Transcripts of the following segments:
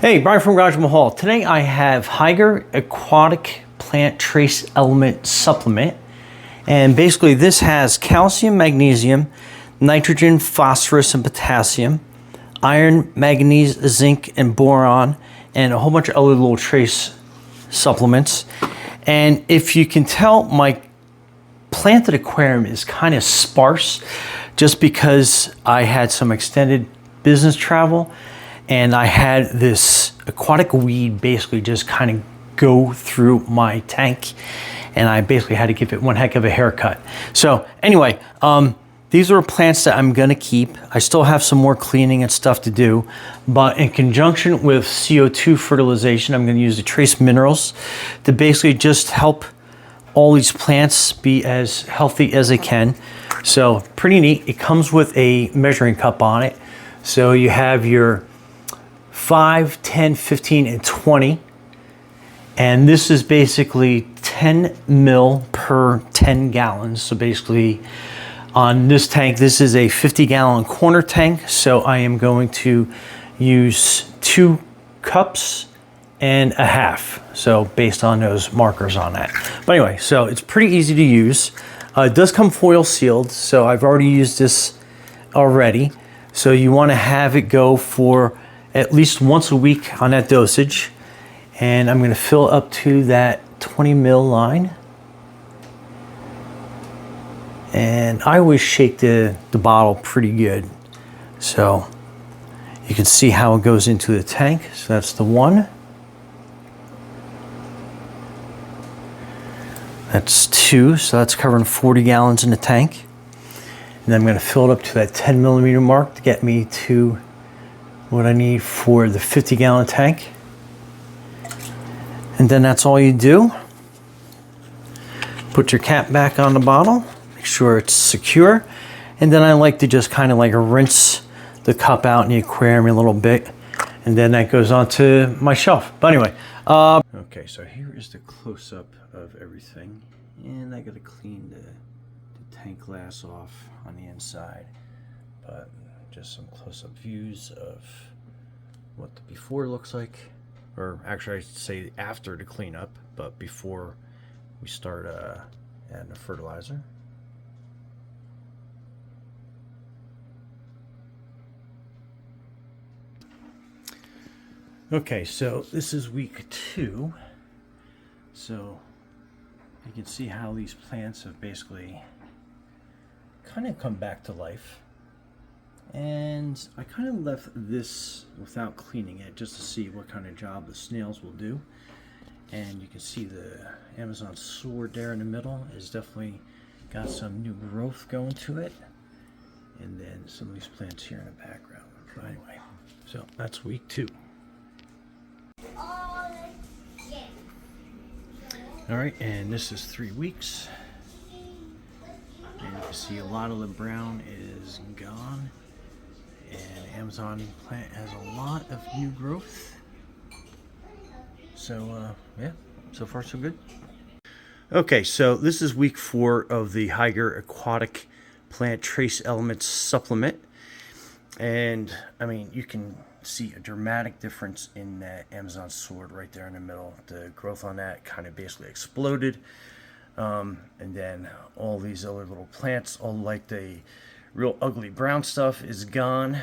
Hey, Brian from Garage Mahal. Today I have Hygger Aquatic Plant Trace Element Supplement. And basically this has calcium, magnesium, nitrogen, phosphorus, and potassium, iron, manganese, zinc, and boron, and a whole bunch of other little trace supplements. And if you can tell, my planted aquarium is kind of sparse just because I had some extended business travel. And I had this aquatic weed basically just kind of go through my tank, and I basically had to give it one heck of a haircut. So anyway, these are plants that I'm gonna keep. I still have some more cleaning and stuff to do, but in conjunction with CO2 fertilization, I'm gonna use the trace minerals to basically just help all these plants be as healthy as they can. So pretty neat. It comes with a measuring cup on it. So you have your 5, 10, 15, and 20. And this is basically 10 mil per 10 gallons. So basically on this tank, this is a 50-gallon corner tank. So I am going to use 2 cups and a half. So based on those markers on that. But anyway, so it's pretty easy to use. It does come foil sealed. So I've already used this already. So you want to have it go for at least once a week on that dosage. And I'm going to fill up to that 20 mil line. And I always shake the bottle pretty good. So you can see how it goes into the tank. So that's the 1. That's 2, so that's covering 40 gallons in the tank. And then I'm going to fill it up to that 10 millimeter mark to get me to what I need for the 50-gallon tank. And then that's all you do. Put your cap back on the bottle, make sure it's secure. And then I like to just kind of like rinse the cup out in the aquarium a little bit. And then that goes onto my shelf. But anyway, okay, so here is the close-up of everything. And I gotta clean the tank glass off on the inside. But just some close-up views of what the before looks like, or actually I should say after the cleanup, but before we start adding the fertilizer. Okay, so this is week 2. So you can see how these plants have basically kind of come back to life. And I kind of left this without cleaning it just to see what kind of job the snails will do. And you can see the Amazon sword there in the middle is definitely got some new growth going to it. And then some of these plants here in the background. But anyway, so that's week 2. All right, and this is 3 weeks. And you can see a lot of the brown is gone. And Amazon plant has a lot of new growth. So yeah, so far so good. Okay, so this is week 4 of the Hygger Aquatic Plant Trace Elements Supplement. And I mean, you can see a dramatic difference in that Amazon sword right there in the middle. The growth on that kind of basically exploded. And then all these other little plants, all like the real ugly brown stuff, is gone.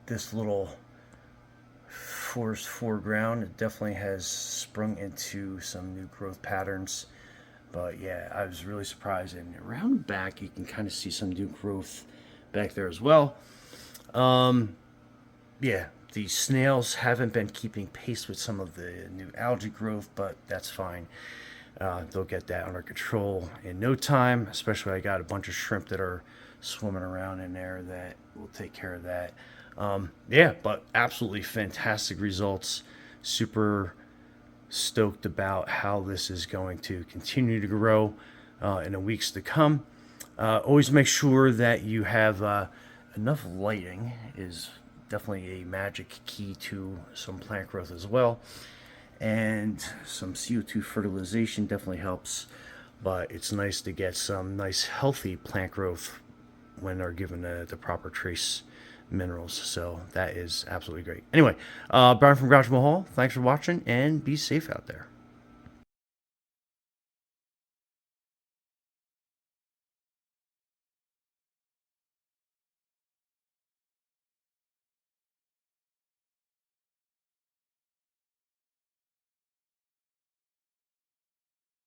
This little forest foreground definitely has sprung into some new growth patterns. But yeah, I was really surprised. And around the back, you can kind of see some new growth back there as well. Yeah, the snails haven't been keeping pace with some of the new algae growth, but that's fine. They'll get that under control in no time. Especially I got a bunch of shrimp that are swimming around in there that will take care of that. Yeah, but absolutely fantastic results. Super stoked about how this is going to continue to grow in the weeks to come. Always make sure that you have enough lighting is definitely a magic key to some plant growth as well. And some CO2 fertilization definitely helps, but it's nice to get some nice healthy plant growth when they're given the proper trace minerals. So that is absolutely great. Anyway, Brian from Groucho Hall, thanks for watching, and be safe out there.